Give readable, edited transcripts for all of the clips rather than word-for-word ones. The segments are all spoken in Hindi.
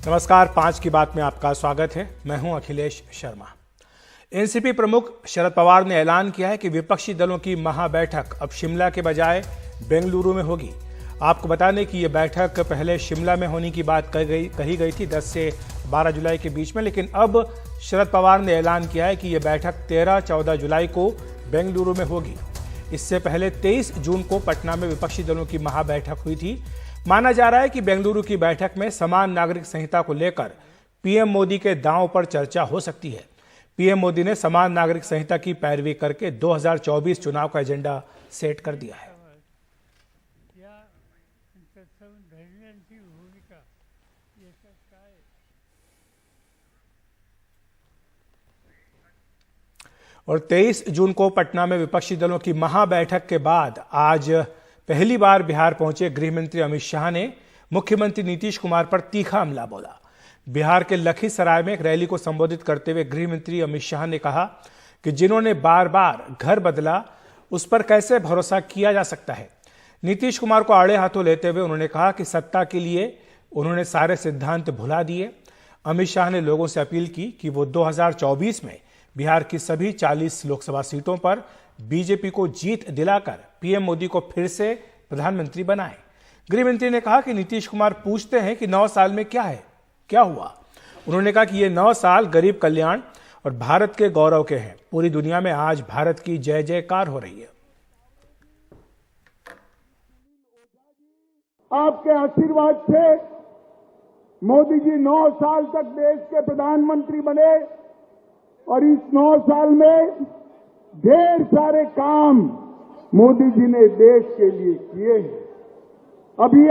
नमस्कार, 5 की बात में आपका स्वागत है। मैं हूं अखिलेश शर्मा। एनसीपी प्रमुख शरद पवार ने ऐलान किया है कि विपक्षी दलों की महाबैठक अब शिमला के बजाय बेंगलुरु में होगी। आपको बता दें कि यह बैठक पहले शिमला में होने की बात कही गई थी 10 से 12 जुलाई के बीच में, लेकिन अब शरद पवार ने ऐलान किया है कि यह बैठक 13-14 जुलाई को बेंगलुरु में होगी। इससे पहले 23 जून को पटना में विपक्षी दलों की महाबैठक हुई थी। माना जा रहा है कि बेंगलुरु की बैठक में समान नागरिक संहिता को लेकर पीएम मोदी के दांव पर चर्चा हो सकती है। पीएम मोदी ने समान नागरिक संहिता की पैरवी करके 2024 चुनाव का एजेंडा सेट कर दिया है। और 23 जून को पटना में विपक्षी दलों की महाबैठक के बाद आज पहली बार बिहार पहुंचे गृह मंत्री अमित शाह ने मुख्यमंत्री नीतीश कुमार पर तीखा हमला बोला। बिहार के लखीसराय में एक रैली को संबोधित करते हुए गृह मंत्री अमित शाह ने कहा कि जिन्होंने बार बार घर बदला उस पर कैसे भरोसा किया जा सकता है। नीतीश कुमार को आड़े हाथों लेते हुए उन्होंने कहा कि सत्ता के लिए उन्होंने सारे सिद्धांत भुला दिए। अमित शाह ने लोगों से अपील की कि वो 2024 में बिहार की सभी 40 लोकसभा सीटों पर बीजेपी को जीत दिलाकर पीएम मोदी को फिर से प्रधानमंत्री बनाएं। गृह मंत्री ने कहा कि नीतीश कुमार पूछते हैं कि 9 साल में क्या हुआ। उन्होंने कहा कि ये 9 साल गरीब कल्याण और भारत के गौरव के हैं। पूरी दुनिया में आज भारत की जय जयकार हो रही है। आपके आशीर्वाद से मोदी जी 9 साल तक देश के प्रधानमंत्री बने और इस 9 साल में ढेर सारे काम मोदी जी ने देश के लिए किए हैं। अभी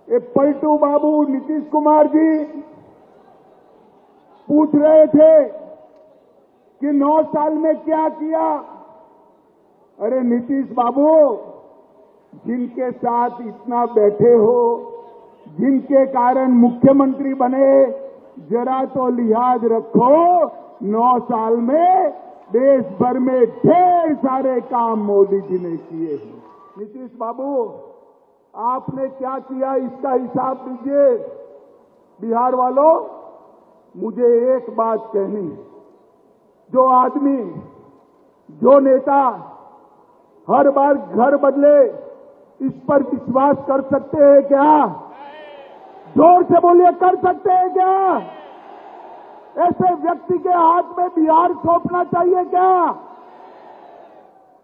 ये पलटू बाबू नीतीश कुमार जी पूछ रहे थे कि 9 साल में क्या किया। अरे नीतीश बाबू, जिनके साथ इतना बैठे हो, जिनके कारण मुख्यमंत्री बने, जरा तो लिहाज रखो। 9 साल में देश भर में ढेर सारे काम मोदी जी ने किए हैं। नीतीश बाबू, आपने क्या किया इसका हिसाब दीजिए। बिहार वालों, मुझे एक बात कहनी है, जो आदमी, जो नेता हर बार घर बदले, इस पर विश्वास कर सकते हैं क्या? जोर से बोलिए, कर सकते हैं क्या? ऐसे व्यक्ति के हाथ में बिहार सौंपना चाहिए क्या?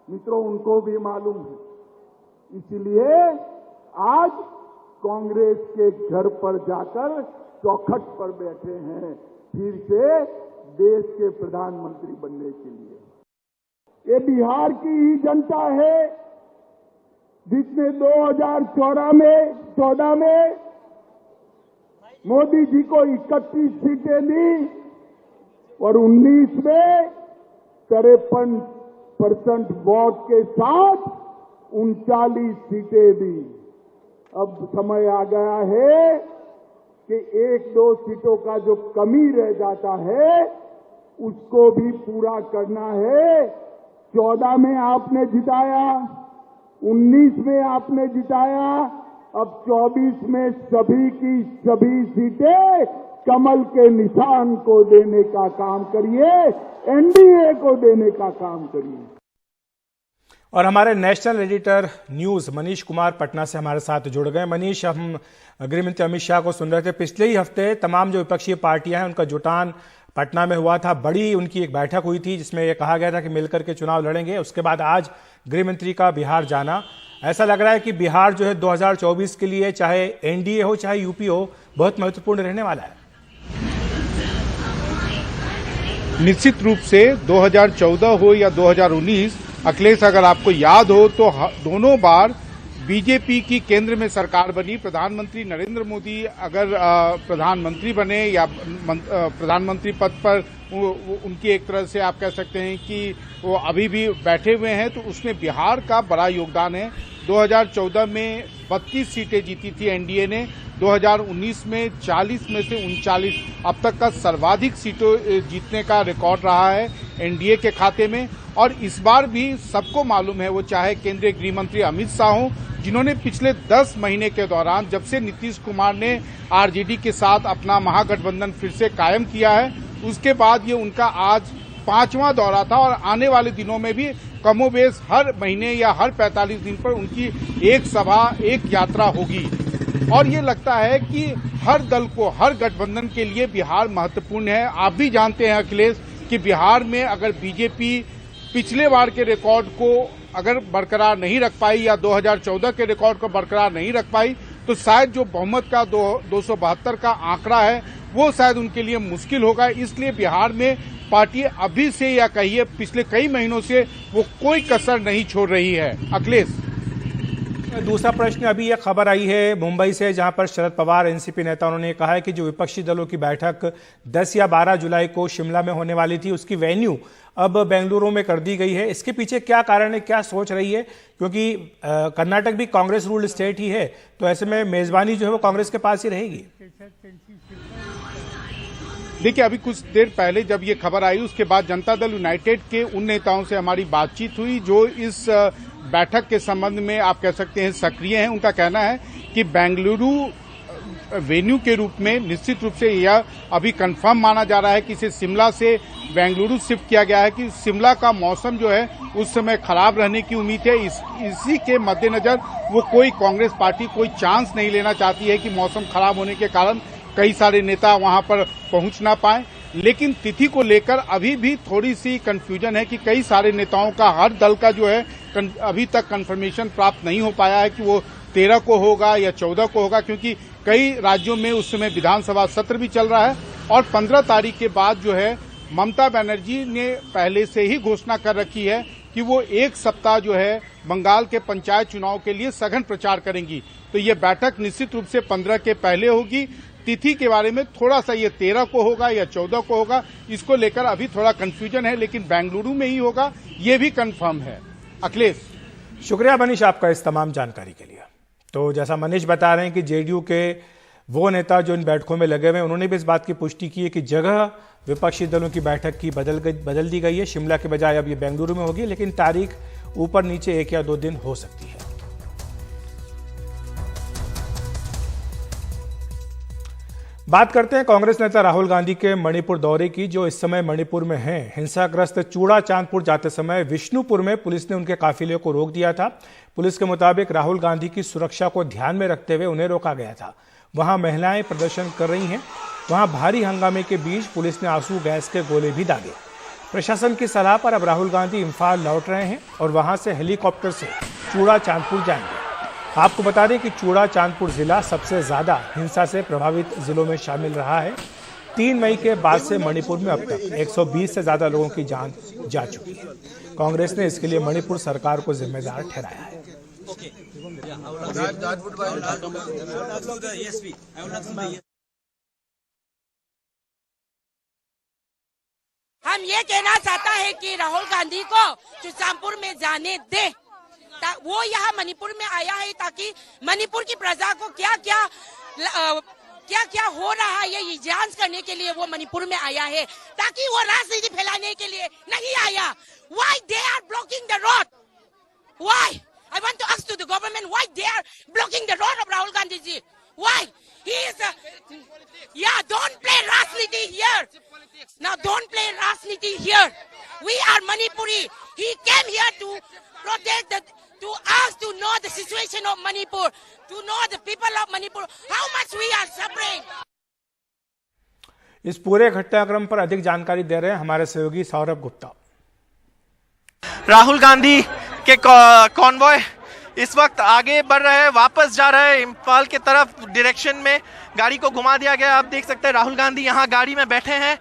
मित्रों, उनको भी मालूम है। इसलिए आज कांग्रेस के घर पर जाकर चौखट पर बैठे हैं, फिर से देश के प्रधानमंत्री बनने के लिए। ये बिहार की ही जनता है जिसने 2014 में मोदी जी को 31 सीटें दी और 19 में 53% वोट के साथ 39 सीटें दी। अब समय आ गया है कि 1-2 सीटों का जो कमी रह जाता है उसको भी पूरा करना है। 14 में आपने जिताया, 19 में आपने जिताया, अब 24 में सभी की सभी सीटें कमल के निशान को देने का काम करिए, एनडीए को देने का काम करिए। और हमारे national editor news Manish Kumar Patna से हमारे साथ जुड़ गए। मनीष, हम गृहमंत्री अमित शाह को सुन रहे थे। पिछले ही हफ्ते तमाम जो विपक्षी पार्टियां हैं उनका जुटान पटना में हुआ था। बड़ी उनकी एक बैठक हुई थी जिसमें यह कहा गया था कि मिलकर के चुनाव लड़ेंगे। उसके बाद आज गृहमंत्री का बिहार जाना, ऐसा लग रहा है कि बिहार जो है 2024 के लिए, चाहे एनडीए हो चाहे यूपी हो, बहुत महत्वपूर्ण रहने वाला है। निश्चित रूप से 2014 हो या 2019, अखिलेश, अगर आपको याद हो तो दोनों बार बीजेपी की केंद्र में सरकार बनी। प्रधानमंत्री नरेंद्र मोदी अगर प्रधानमंत्री बने या प्रधानमंत्री पद पर उनकी एक तरह से आप कह सकते हैं कि वो अभी भी बैठे हुए हैं, तो उसमें बिहार का बड़ा योगदान है। 2014 में 32 सीटें जीती थी एनडीए ने, 2019 में 40 में से 39 अब तक का सर्वाधिक सीटों जीतने का रिकॉर्ड रहा है एनडीए के खाते में। और इस बार भी सबको मालूम है, वो चाहे केंद्रीय गृह मंत्री अमित शाह हो जिन्होंने पिछले 10 महीने के दौरान, जब से नीतीश कुमार ने आरजेडी के साथ अपना महागठबंधन फिर से कायम किया है, उसके बाद ये उनका आज 5वां दौरा था और आने वाले दिनों में भी कमोबेश हर महीने या हर 45 दिन पर उनकी एक सभा, एक यात्रा होगी। और ये लगता है कि हर दल को, हर गठबंधन के लिए बिहार महत्वपूर्ण है। आप भी जानते हैं अखिलेश कि बिहार में अगर बीजेपी पिछले बार के रिकॉर्ड को अगर बरकरार नहीं रख पाई या 2014 के रिकॉर्ड को बरकरार नहीं रख पाई, तो शायद जो बहुमत का 272 का आंकड़ा है वो शायद उनके लिए मुश्किल होगा। इसलिए बिहार में पार्टी अभी से या कहिए पिछले कई महीनों से वो कोई कसर नहीं छोड़ रही है। अखिलेश, दूसरा प्रश्न, अभी यह खबर आई है मुंबई से, जहां पर शरद पवार एनसीपी नेता, उन्होंने कहा है कि जो विपक्षी दलों की बैठक 10 या 12 जुलाई को शिमला में होने वाली थी, उसकी वेन्यू अब बेंगलुरु में कर दी गई है। इसके पीछे क्या कारण है, क्या सोच रही है? क्योंकि कर्नाटक भी कांग्रेस रूल्ड स्टेट ही है, तो ऐसे में मेजबानी जो है वो कांग्रेस के पास ही रहेगी। देखिए, अभी कुछ देर पहले जब ये खबर आई, उसके बाद जनता दल यूनाइटेड के उन नेताओं से हमारी बातचीत हुई जो इस बैठक के संबंध में आप कह सकते हैं सक्रिय हैं। उनका कहना है कि बेंगलुरु वेन्यू के रूप में निश्चित रूप से यह अभी कंफर्म माना जा रहा है कि इसे शिमला से बेंगलुरु शिफ्ट किया गया है कि शिमला का मौसम जो है उस समय खराब रहने की उम्मीद है। इसी के मद्देनजर वो कोई कांग्रेस पार्टी कोई चांस नहीं लेना चाहती है कि मौसम खराब होने के कारण कई सारे नेता वहां पर पहुंच ना पाए। लेकिन तिथि को लेकर अभी भी थोड़ी सी कंफ्यूजन है कि कई सारे नेताओं का, हर दल का जो है अभी तक कंफर्मेशन प्राप्त नहीं हो पाया है कि वो 13 को होगा या 14 को होगा, क्योंकि कई राज्यों में उस समय विधानसभा सत्र भी चल रहा है। और 15 तारीख के बाद जो है ममता बनर्जी ने पहले से ही घोषणा कर रखी है कि वो एक सप्ताह जो है बंगाल के पंचायत चुनाव के लिए सघन प्रचार करेंगी। तो ये बैठक निश्चित रूप से 15 के पहले होगी। तिथि के बारे में थोड़ा सा ये 13 को होगा या 14 को होगा, इसको लेकर अभी थोड़ा कंफ्यूजन है, लेकिन बेंगलुरु में ही होगा ये भी कंफर्म है। अखिलेश, शुक्रिया मनीष आपका इस तमाम जानकारी के लिए। तो जैसा मनीष बता रहे हैं कि जेडीयू के वो नेता जो इन बैठकों में लगे हुए हैं, उन्होंने भी इस बात की पुष्टि की है कि जगह विपक्षी दलों की बैठक की बदल दी गई है। शिमला के बजाय अब ये बेंगलुरु में होगी, लेकिन तारीख ऊपर नीचे 1 या 2 दिन हो सकती है। बात करते हैं कांग्रेस नेता राहुल गांधी के मणिपुर दौरे की, जो इस समय मणिपुर में हैं। हिंसाग्रस्त चूड़ा चांदपुर जाते समय विष्णुपुर में पुलिस ने उनके काफिले को रोक दिया था। पुलिस के मुताबिक राहुल गांधी की सुरक्षा को ध्यान में रखते हुए उन्हें रोका गया था। वहां महिलाएं प्रदर्शन कर रही हैं। वहां भारी हंगामे के बीच पुलिस ने आंसू गैस के गोले भी दागे। प्रशासन की सलाह पर अब राहुल गांधी इम्फाल लौट रहे हैं और वहां से हेलीकॉप्टर से चूड़ा चांदपुर जाएंगे। आपको बता दें कि चूड़ा चांदपुर जिला सबसे ज्यादा हिंसा से प्रभावित जिलों में शामिल रहा है। 3 मई के बाद से मणिपुर में अब तक 120 से ज्यादा लोगों की जान जा चुकी है। कांग्रेस ने इसके लिए मणिपुर सरकार को जिम्मेदार ठहराया है। हम ये कहना चाहता है कि राहुल गांधी को चुचामपुर में जाने दे। वो यहाँ मणिपुर में आया है ताकि मणिपुर की प्रजा को क्या क्या हो रहा है ये जांच करने के लिए वो मणिपुर में आया है, ताकि वो राजनीति फैलाने के लिए नहीं आया। Why they are blocking the road? Why? I want to ask to the government why they are blocking the road of Rahul Gandhi ji. Why? He is don't play Rajniti here. Now don't play Rajniti here. We are Manipuri. He came here to protect to us to know the situation of Manipur, to know the people of Manipur, how much we are suffering. इस पूरे घटनाक्रम पर अधिक जानकारी दे रहे हैं हमारे सहयोगी सौरभ गुप्ता। राहुल गांधी के कॉन्वॉय इस वक्त आगे बढ़ रहे हैं, वापस जा रहे हैं इम्फाल के तरफ डायरेक्शन में। गाड़ी को घुमा दिया गया। आप देख सकते हैं राहुल गांधी यहाँ गाड़ी में बैठे हैं,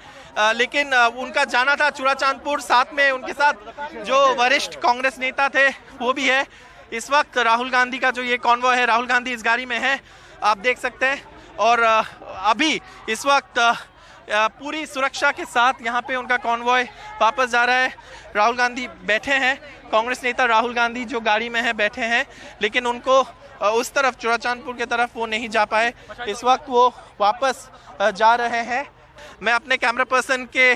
लेकिन उनका जाना था चूड़ा चांदपुर। साथ में उनके साथ जो वरिष्ठ कांग्रेस नेता थे वो भी है। इस वक्त राहुल गांधी का जो ये कॉन्वॉय है, राहुल गांधी इस गाड़ी में है, आप देख सकते हैं। और अभी इस वक्त पूरी सुरक्षा के साथ यहाँ पे उनका कॉन्वॉय वापस जा रहा है। राहुल गांधी बैठे हैं, कांग्रेस नेता राहुल गांधी जो गाड़ी में है बैठे हैं, लेकिन उनको उस तरफ चूड़ा चांदपुर की तरफ वो नहीं जा पाए। इस वक्त वो वापस जा रहे हैं। मैं अपने कैमरा पर्सन के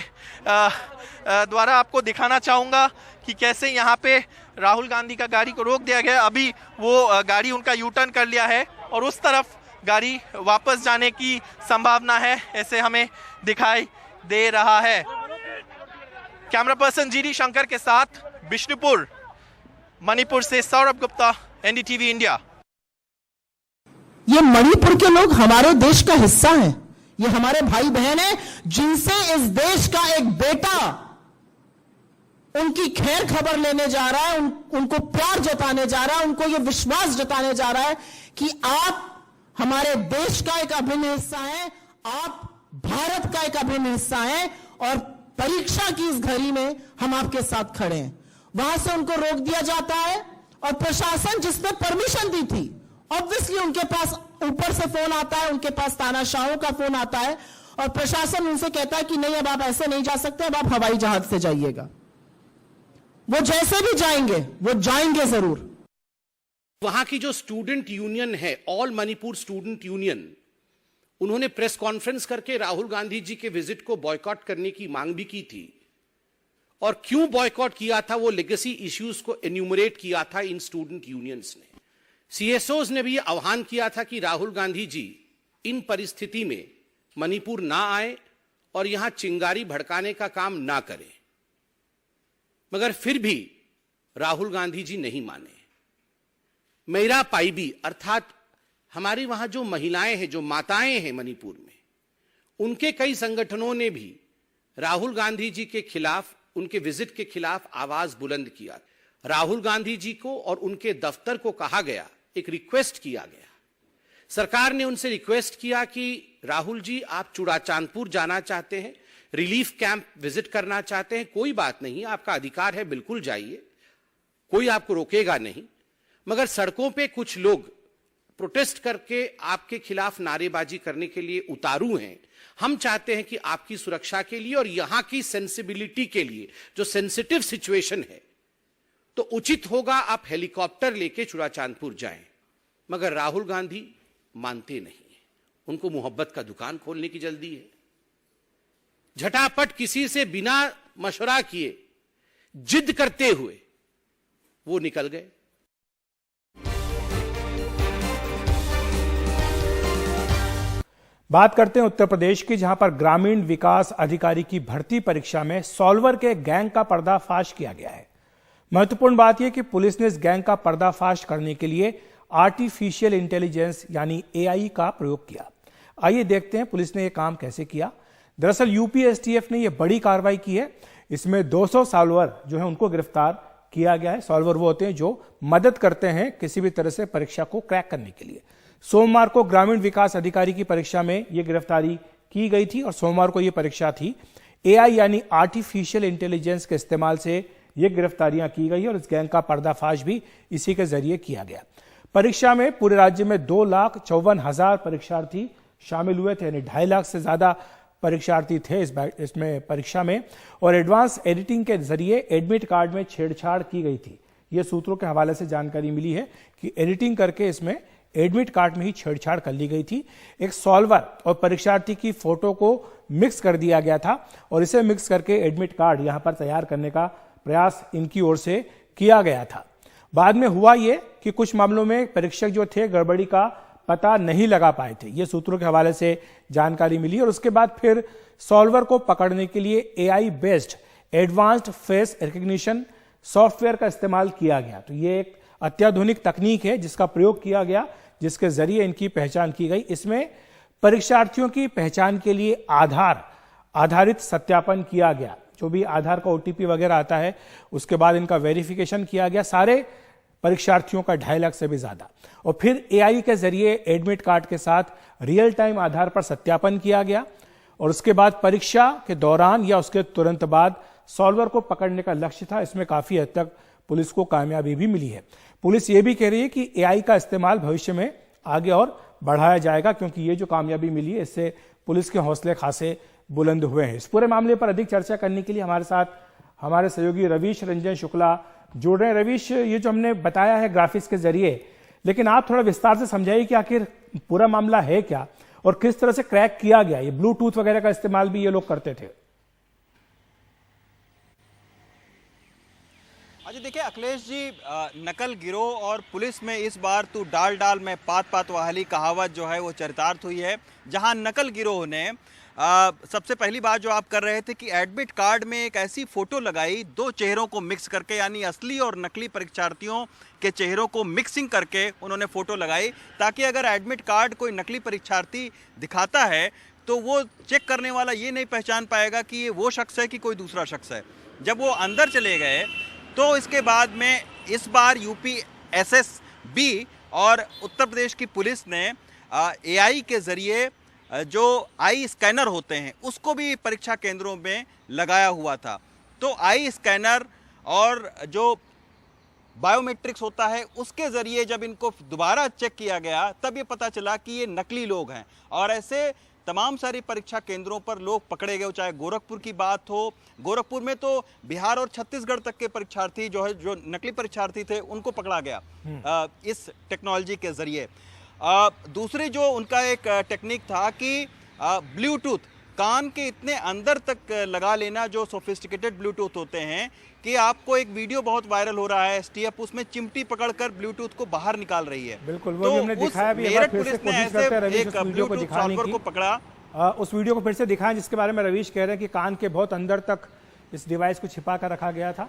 द्वारा आपको दिखाना चाहूँगा कि कैसे यहाँ पे राहुल गांधी का गाड़ी को रोक दिया गया। अभी वो गाड़ी उनका यू टर्न कर लिया है और उस तरफ गाड़ी वापस जाने की संभावना है, ऐसे हमें दिखाई दे रहा है। कैमरा पर्सन जीडी शंकर के साथ बिष्णुपुर, मणिपुर से सौरभ गुप्ता, एनडीटीवी इंडिया। ये मणिपुर के लोग हमारे देश का हिस्सा हैं, ये हमारे भाई बहन हैं, जिनसे इस देश का एक बेटा उनकी खैर खबर लेने जा रहा है, उनको प्यार जताने जा रहा है, उनको ये विश्वास जताने जा रहा है कि आप हमारे देश का एक अभिन्न हिस्सा है, आप भारत का एक अभिन्न हिस्सा है और परीक्षा की इस घड़ी में हम आपके साथ खड़े हैं। वहां से उनको रोक दिया जाता है और प्रशासन जिसने परमिशन दी थी, ऑब्वियसली उनके पास ऊपर से फोन आता है, उनके पास तानाशाहों का फोन आता है और प्रशासन उनसे कहता है कि नहीं, अब आप ऐसे नहीं जा सकते, अब आप हवाई जहाज से जाइएगा। वो जैसे भी जाएंगे, वो जाएंगे जरूर। वहां की जो स्टूडेंट यूनियन है, ऑल मणिपुर स्टूडेंट यूनियन, उन्होंने प्रेस कॉन्फ्रेंस करके राहुल गांधी जी के विजिट को बॉयकॉट करने की मांग भी की थी। और क्यों बॉयकॉट किया था, वो लेगेसी इश्यूज को एन्यूमरेट किया था इन स्टूडेंट यूनियंस ने। सीएसओज ने भी आह्वान किया था कि राहुल गांधी जी इन परिस्थिति में मणिपुर ना आए और यहां चिंगारी भड़काने का काम ना करें, मगर फिर भी राहुल गांधी जी नहीं माने। मेरा पाइबी अर्थात हमारी वहां जो महिलाएं हैं, जो माताएं हैं मणिपुर में, उनके कई संगठनों ने भी राहुल गांधी जी के खिलाफ, उनके विजिट के खिलाफ आवाज बुलंद किया। राहुल गांधी जी को और उनके दफ्तर को कहा गया, एक रिक्वेस्ट किया गया, सरकार ने उनसे रिक्वेस्ट किया कि राहुल जी आप चुड़ाचांदपुर जाना चाहते हैं, रिलीफ कैंप विजिट करना चाहते हैं, कोई बात नहीं, आपका अधिकार है, बिल्कुल जाइए, कोई आपको रोकेगा नहीं, मगर सड़कों पे कुछ लोग प्रोटेस्ट करके आपके खिलाफ नारेबाजी करने के लिए उतारू हैं। हम चाहते हैं कि आपकी सुरक्षा के लिए और यहां की सेंसिबिलिटी के लिए, जो सेंसिटिव सिचुएशन है, तो उचित होगा आप हेलीकॉप्टर लेके चुड़ाचांदपुर जाएं। मगर राहुल गांधी मानते नहीं, उनको मोहब्बत का दुकान खोलने की जल्दी है। झटापट किसी से बिना मशवरा किए, जिद करते हुए वो निकल गए। बात करते हैं उत्तर प्रदेश की, जहां पर ग्रामीण विकास अधिकारी की भर्ती परीक्षा में सॉल्वर के गैंग का पर्दाफाश किया गया है। महत्वपूर्ण बात यह कि पुलिस ने इस गैंग का पर्दाफाश करने के लिए आर्टिफिशियल इंटेलिजेंस यानी एआई का प्रयोग किया। आइए देखते हैं पुलिस ने यह काम कैसे किया। दरअसल यूपी एसटीएफ ने यह बड़ी कार्रवाई की है। इसमें 200 सॉल्वर जो है उनको गिरफ्तार किया गया है। सॉल्वर वो होते हैं जो मदद करते हैं किसी भी तरह से परीक्षा को क्रैक करने के लिए। सोमवार को ग्रामीण विकास अधिकारी की परीक्षा में यह गिरफ्तारी की गई थी और सोमवार को यह परीक्षा थी। एआई यानी आर्टिफिशियल इंटेलिजेंस के इस्तेमाल से ये गिरफ्तारियां की गई और इस गैंग का पर्दाफाश भी इसी के जरिए किया गया। परीक्षा में पूरे राज्य में 2,54,000 परीक्षार्थी शामिल हुए थे, यानी 2.5 लाख से ज्यादा परीक्षार्थी थे इसमें परीक्षा में। और एडवांस एडिटिंग के जरिए एडमिट कार्ड में छेड़छाड़ की गई थी। यह सूत्रों के हवाले से जानकारी मिली है कि एडिटिंग करके इसमें एडमिट कार्ड में ही छेड़छाड़ कर ली गई थी। एक सॉल्वर और परीक्षार्थी की फोटो को मिक्स कर दिया गया था और इसे मिक्स करके एडमिट कार्ड यहां पर तैयार करने का प्रयास इनकी ओर से किया गया था। बाद में हुआ यह कि कुछ मामलों में परीक्षक जो थे गड़बड़ी का पता नहीं लगा पाए थे। यह सूत्रों के हवाले से जानकारी मिली और उसके बाद फिर सॉल्वर को पकड़ने के लिए AI based advanced face recognition software का इस्तेमाल किया गया। तो यह एक अत्याधुनिक तकनीक है जिसका प्रयोग किया गया, जिसके जरिए इनकी पहचान की गई। इसमें परीक्षार्थियों की पहचान के लिए आधारित सत्यापन किया गया। जो भी आधार का ओटीपी वगैरह आता है उसके बाद इनका वेरिफिकेशन किया गया सारे परीक्षार्थियों का 2.5 लाख से भी ज्यादा। और फिर एआई के जरिए एडमिट कार्ड के साथ रियल टाइम आधार पर सत्यापन किया गया और उसके बाद परीक्षा के दौरान या उसके तुरंत बाद सॉल्वर को पकड़ने का लक्ष्य था। इसमें काफी हद तक पुलिस को कामयाबी भी मिली है। पुलिस ये भी कह रही है कि एआई का इस्तेमाल भविष्य में आगे और बढ़ाया जाएगा, क्योंकि ये जो कामयाबी मिली है इससे पुलिस के हौसले खासे बुलंद हुए हैं। इस पूरे मामले पर अधिक चर्चा करने के लिए हमारे साथ हमारे सहयोगी रवीश रंजन शुक्ला जुड़ रहे हैं। रवीश, ये जो हमने बताया है ग्राफिक्स के जरिए, लेकिन आप थोड़ा विस्तार से समझाइए कि आखिर पूरा मामला है क्या और किस तरह से क्रैक किया गया। ये ब्लूटूथ वगैरह का इस्तेमाल भी ये लोग करते थे। अच्छा देखिए अखिलेश जी, नकल गिरोह और पुलिस में इस बार तू डाल डाल में पात पात वाली कहावत जो है वो चरितार्थ हुई है। जहां नकल गिरोह ने सबसे पहली बात जो आप कर रहे थे कि एडमिट कार्ड में एक ऐसी फोटो लगाई दो चेहरों को मिक्स करके, यानी असली और नकली परीक्षार्थियों के चेहरों को मिक्सिंग करके उन्होंने फोटो लगाई, ताकि अगर एडमिट कार्ड कोई नकली परीक्षार्थी दिखाता है तो वो चेक करने वाला ये नहीं पहचान पाएगा कि ये वो शख्स है कि कोई दूसरा शख्स है। जब वो अंदर चले गए तो इसके बाद में इस बार यूपी एसएसबी और उत्तर प्रदेश की पुलिस ने एआई के जरिए जो आई स्कैनर होते हैं उसको भी परीक्षा केंद्रों में लगाया हुआ था। तो आई स्कैनर और जो बायोमेट्रिक्स होता है उसके जरिए जब इनको दोबारा चेक किया गया तब ये पता चला कि ये नकली लोग हैं। और ऐसे तमाम सारी परीक्षा केंद्रों पर लोग पकड़े गए, चाहे गोरखपुर की बात हो, गोरखपुर में तो बिहार और छत्तीसगढ़ तक के परीक्षार्थी जो नकली परीक्षार्थी थे उनको पकड़ा गया इस टेक्नोलॉजी के जरिए। दूसरी जो उनका एक टेक्निक था कि ब्लूटूथ कान के इतने अंदर तक लगा लेना, जो सोफिस्टिकेटेड ब्लूटूथ होते हैं कि आपको एक वीडियो बहुत वायरल हो रहा है, एसटीएफ उसमें चिमटी पकड़कर ब्लूटूथ को बाहर निकाल रही है। बिल्कुल, वो भी हमने दिखाया भी। मेरठ पुलिस ने ऐसे एक ब्लूटूथ सॉल्वर को पकड़ा। उस वीडियो को फिर से दिखाएं जिसके बारे में रवीश कह रहे हैं कि कान के बहुत अंदर तक इस डिवाइस को छिपा कर रखा गया था।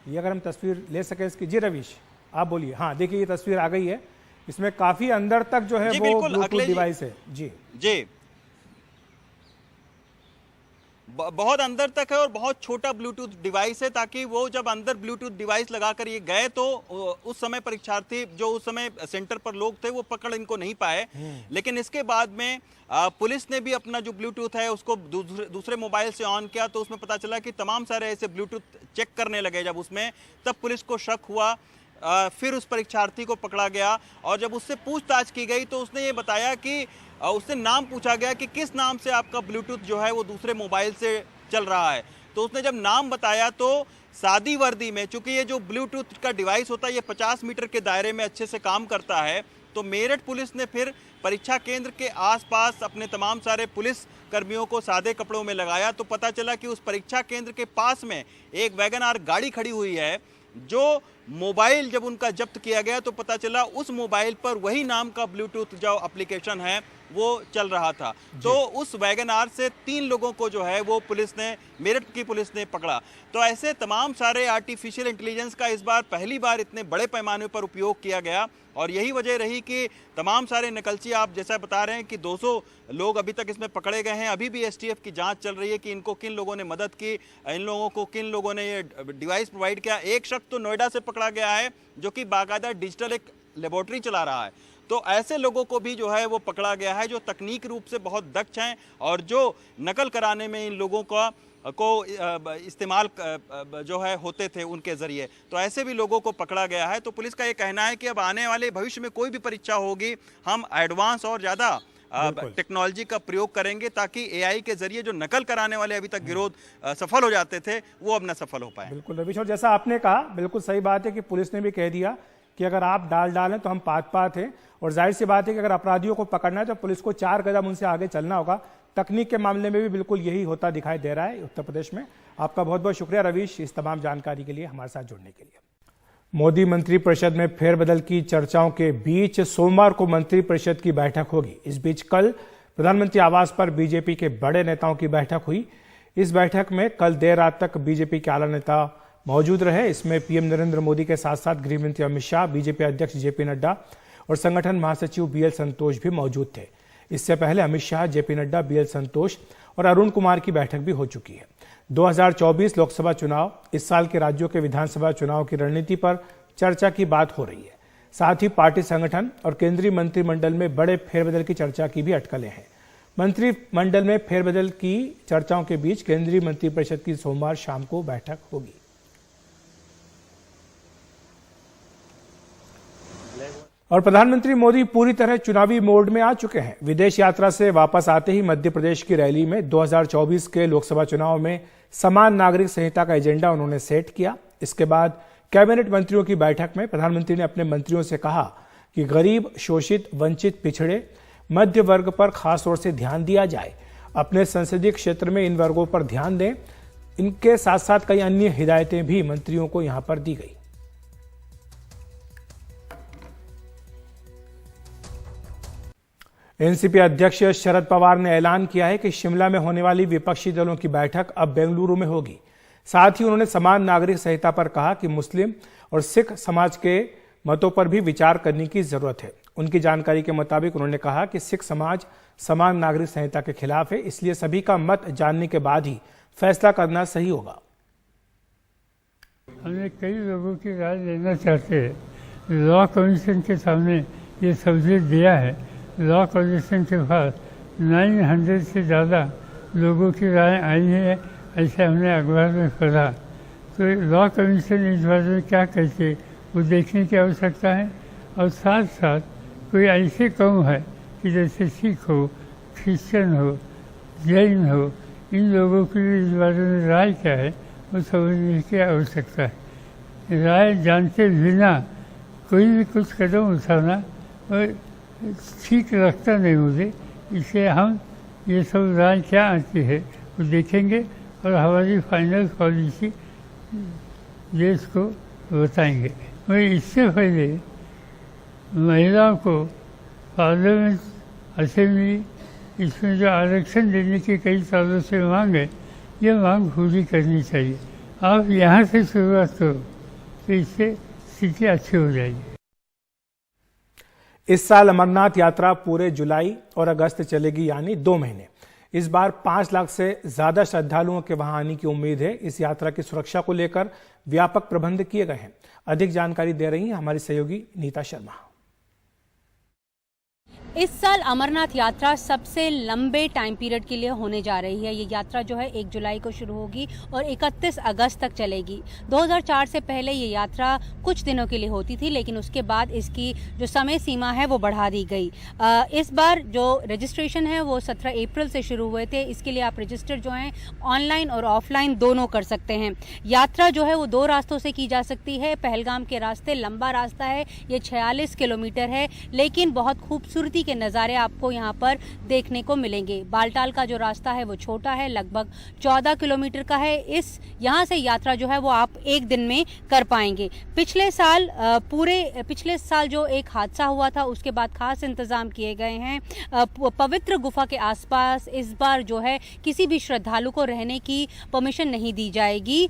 ये अगर हम तस्वीर ले सके इसकी। जी रवीश आप बोलिए। हाँ देखिए ये तस्वीर आ गई है, इसमें काफी अंदर तक जो है वो ब्लूटूथ डिवाइस है। जी जी बहुत अंदर तक है और बहुत छोटा ब्लूटूथ डिवाइस है, ताकि वो जब अंदर ब्लूटूथ डिवाइस लगाकर ये गए तो उस समय परीक्षार्थी जो उस समय सेंटर पर लोग थे वो पकड़ इनको नहीं पाए। लेकिन इसके बाद में पुलिस ने भी अपना जो ब्लूटूथ है उसको दूसरे मोबाइल से ऑन किया तो उसमें पता चला कि तमाम सारे ऐसे ब्लूटूथ चेक करने लगे जब उसमें, तब पुलिस को शक हुआ। फिर उस परीक्षार्थी को पकड़ा गया और जब उससे पूछताछ की गई तो उसने ये बताया कि उससे नाम पूछा गया कि किस नाम से आपका ब्लूटूथ जो है वो दूसरे मोबाइल से चल रहा है। तो उसने जब नाम बताया तो सादी वर्दी में, चूंकि ये जो ब्लूटूथ का डिवाइस होता है ये 50 मीटर के दायरे में अच्छे से काम करता है, तो मेरठ पुलिस ने फिर परीक्षा केंद्र के आसपास अपने तमाम सारे पुलिस कर्मियों को सादे कपड़ों में लगाया तो पता चला कि उस परीक्षा केंद्र के पास में एक वैगन आर गाड़ी खड़ी हुई है। जो मोबाइल जब उनका जब्त किया गया तो पता चला उस मोबाइल पर वही नाम का ब्लूटूथ जो एप्लीकेशन है वो चल रहा था। तो उस वैगन आर से 3 लोगों को जो है वो पुलिस ने, मेरठ की पुलिस ने पकड़ा। तो ऐसे तमाम सारे आर्टिफिशियल इंटेलिजेंस का इस बार पहली बार इतने बड़े पैमाने पर उपयोग किया गया और यही वजह रही कि तमाम सारे नकलची, आप जैसा बता रहे हैं कि 200 लोग अभी तक इसमें पकड़े गए हैं। अभी भी एसटीएफ की जांच चल रही है कि इनको किन लोगों ने मदद की, इन लोगों को किन लोगों ने ये डिवाइस प्रोवाइड किया। एक शख्स तो नोएडा से पकड़ा गया है जो कि बाकायदा डिजिटल एक लेबोरेटरी चला रहा है। तो ऐसे लोगों को भी जो है वो पकड़ा गया है जो तकनीक रूप से बहुत दक्ष हैं और जो नकल कराने में इन लोगों को इस्तेमाल जो है होते थे उनके जरिए। तो ऐसे भी लोगों को पकड़ा गया है। तो पुलिस का ये कहना है कि अब आने वाले भविष्य में कोई भी परीक्षा होगी हम एडवांस और ज़्यादा टेक्नोलॉजी का प्रयोग करेंगे ताकि एआई के जरिए जो नकल कराने वाले अभी तक गिरोह सफल हो जाते थे वो अब न सफल हो पाए। बिल्कुल रवीश, और जैसा आपने कहा बिल्कुल सही बात है कि पुलिस ने भी कह दिया कि अगर आप डालें तो हम पात हैं, और जाहिर सी बात है कि अगर अपराधियों को पकड़ना है तो पुलिस को 4 कदम उनसे आगे चलना होगा। तकनीक के मामले में भी बिल्कुल यही होता दिखाई दे रहा है उत्तर प्रदेश में। आपका बहुत बहुत शुक्रिया रवीश इस तमाम जानकारी के लिए, हमारे साथ जुड़ने के लिए। मोदी मंत्रिपरिषद में फेरबदल की चर्चाओं के बीच सोमवार को मंत्रिपरिषद की बैठक होगी। इस बीच कल प्रधानमंत्री आवास पर बीजेपी के बड़े नेताओं की बैठक हुई। इस बैठक में कल देर रात तक बीजेपी के आला नेता मौजूद रहे। इसमें पीएम नरेंद्र मोदी के साथ साथ गृह मंत्री अमित शाह, बीजेपी अध्यक्ष जेपी नड्डा और संगठन महासचिव बीएल संतोष भी मौजूद थे। इससे पहले अमित शाह, जेपी नड्डा, बीएल संतोष और अरुण कुमार की बैठक भी हो चुकी है। 2024 लोकसभा चुनाव, इस साल के राज्यों के विधानसभा चुनाव की रणनीति पर चर्चा की बात हो रही है। साथ ही पार्टी संगठन और केंद्रीय मंत्रिमंडल में बड़े फेरबदल की चर्चा की भी अटकलें हैं। मंत्रिमंडल में फेरबदल की चर्चाओं के बीच केंद्रीय मंत्रिपरिषद की सोमवार शाम को बैठक होगी। और प्रधानमंत्री मोदी पूरी तरह चुनावी मोड में आ चुके हैं। विदेश यात्रा से वापस आते ही मध्य प्रदेश की रैली में 2024 के लोकसभा चुनाव में समान नागरिक संहिता का एजेंडा उन्होंने सेट किया। इसके बाद कैबिनेट मंत्रियों की बैठक में प्रधानमंत्री ने अपने मंत्रियों से कहा कि गरीब, शोषित, वंचित, पिछड़े, मध्य वर्ग पर खास तौर से ध्यान दिया जाए। अपने संसदीय क्षेत्र में इन वर्गों पर ध्यान दें। इनके साथ साथ कई अन्य हिदायतें भी मंत्रियों को यहां पर दी गई। एनसीपी अध्यक्ष शरद पवार ने ऐलान किया है कि शिमला में होने वाली विपक्षी दलों की बैठक अब बेंगलुरु में होगी। साथ ही उन्होंने समान नागरिक संहिता पर कहा कि मुस्लिम और सिख समाज के मतों पर भी विचार करने की जरूरत है। उनकी जानकारी के मुताबिक उन्होंने कहा कि सिख समाज समान नागरिक संहिता के खिलाफ है, इसलिए सभी का मत जानने के बाद ही फैसला करना सही होगा। हमने कई लोगों की राय लेना चाहते हैं। लॉ कमीशन के सामने ये सब्जेक्ट दिया है। लॉ कमीशन के पास 900 से ज़्यादा लोगों की राय आई है, ऐसे हमने अखबार में पढ़ा। तो लॉ कमीशन इस बारे में क्या कहते वो देखने की आवश्यकता है। और साथ साथ कोई ऐसे कौम है कि जैसे सिख हो, क्रिश्चियन हो, जैन हो, इन लोगों की इस बारे में राय क्या है वो समझने की आवश्यकता है। राय जानते बिना कोई भी कुछ कदम उठाना ठीक लगता नहीं मुझे। इसलिए हम ये सब राय क्या आती है वो देखेंगे और हमारी फाइनल पॉलिसी देश को बताएंगे। मैं इससे पहले महिलाओं को पार्लियामेंट, असेंबली, इसमें जो आरक्षण देने की कई सालों से मांग है, ये मांग पूरी करनी चाहिए। आप यहाँ से शुरुआत करो तो इससे स्थिति अच्छी हो जाएगी। इस साल अमरनाथ यात्रा पूरे जुलाई और अगस्त चलेगी, यानी 2 महीने। इस बार 5 लाख से ज्यादा श्रद्धालुओं के वहां आने की उम्मीद है। इस यात्रा की सुरक्षा को लेकर व्यापक प्रबंध किए गए हैं। अधिक जानकारी दे रही हैं हमारी सहयोगी नीता शर्मा। इस साल अमरनाथ यात्रा सबसे लंबे टाइम पीरियड के लिए होने जा रही है। ये यात्रा जो है 1 जुलाई को शुरू होगी और 31 अगस्त तक चलेगी। 2004 से पहले ये यात्रा कुछ दिनों के लिए होती थी, लेकिन उसके बाद इसकी जो समय सीमा है वो बढ़ा दी गई। इस बार जो रजिस्ट्रेशन है वो 17 अप्रैल से शुरू हुए थे। इसके लिए आप रजिस्टर जो हैं ऑनलाइन और ऑफलाइन दोनों कर सकते हैं। यात्रा जो है वो 2 रास्तों से की जा सकती है। पहलगाम के रास्ते लंबा रास्ता है, ये 46 किलोमीटर है, लेकिन बहुत खूबसूरती के नज़ारे आपको यहाँ पर देखने को मिलेंगे। बालटाल का जो रास्ता है वो छोटा है, लगभग 14 किलोमीटर का है। इस यहाँ से यात्रा जो है वो आप 1 दिन में कर पाएंगे। पिछले साल जो एक हादसा हुआ था उसके बाद खास इंतजाम किए गए हैं। पवित्र गुफा के आसपास इस बार जो है किसी भी श्रद्धालु को रहने की परमिशन नहीं दी जाएगी।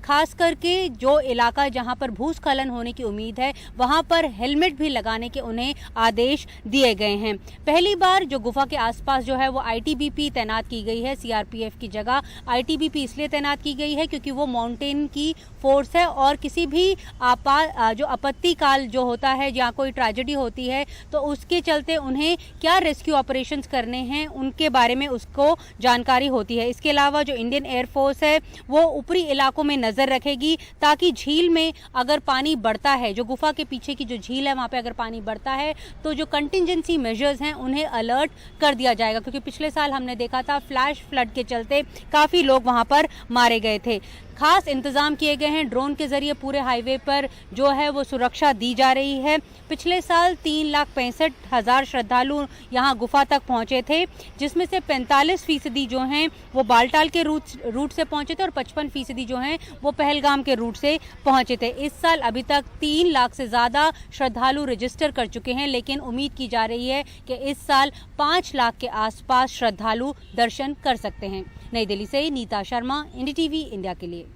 खास करके जो इलाका जहाँ पर भूस्खलन होने की उम्मीद है वहाँ पर हेलमेट भी लगाने के उन्हें आदेश दिए गए हैं। पहली बार जो गुफा के आसपास जो है वो आईटीबीपी तैनात की गई है। सीआरपीएफ की जगह आईटीबीपी इसलिए तैनात की गई है क्योंकि वो माउंटेन की फोर्स है और किसी भी जो आपत्ति काल जो होता है, जहाँ कोई ट्रेजेडी होती है, तो उसके चलते उन्हें क्या रेस्क्यू ऑपरेशंस करने हैं उनके बारे में उसको जानकारी होती है। इसके अलावा जो इंडियन एयरफोर्स है वो ऊपरी इलाकों में नज़र रखेगी ताकि झील में अगर पानी बढ़ता है, जो गुफा के पीछे की जो झील है वहाँ पे अगर पानी बढ़ता है तो जो कंटिजेंसी मेजर्स हैं उन्हें अलर्ट कर दिया जाएगा। क्योंकि पिछले साल हमने देखा था फ्लैश फ्लड के चलते काफ़ी लोग वहाँ पर मारे गए थे। खास इंतजाम किए गए हैं। ड्रोन के जरिए पूरे हाईवे पर जो है वो सुरक्षा दी जा रही है। पिछले साल 3,65,000 श्रद्धालु यहाँ गुफा तक पहुँचे थे, जिसमें से 45% जो हैं वो बालटाल के रूट से पहुँचे थे और 55% जो हैं वो पहलगाम के रूट से पहुँचे थे। इस साल अभी तक 3 लाख से ज़्यादा श्रद्धालु रजिस्टर कर चुके हैं, लेकिन उम्मीद की जा रही है कि इस साल 5 लाख के आसपास श्रद्धालु दर्शन कर सकते हैं। नई दिल्ली से नीता शर्मा, एनडीटीवी इंडिया के लिए।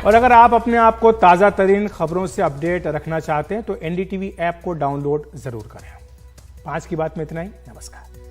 और अगर आप अपने आप को ताज़ा तरीन खबरों से अपडेट रखना चाहते हैं तो एनडीटीवी ऐप को डाउनलोड जरूर करें। 5 की बात में इतना ही। नमस्कार।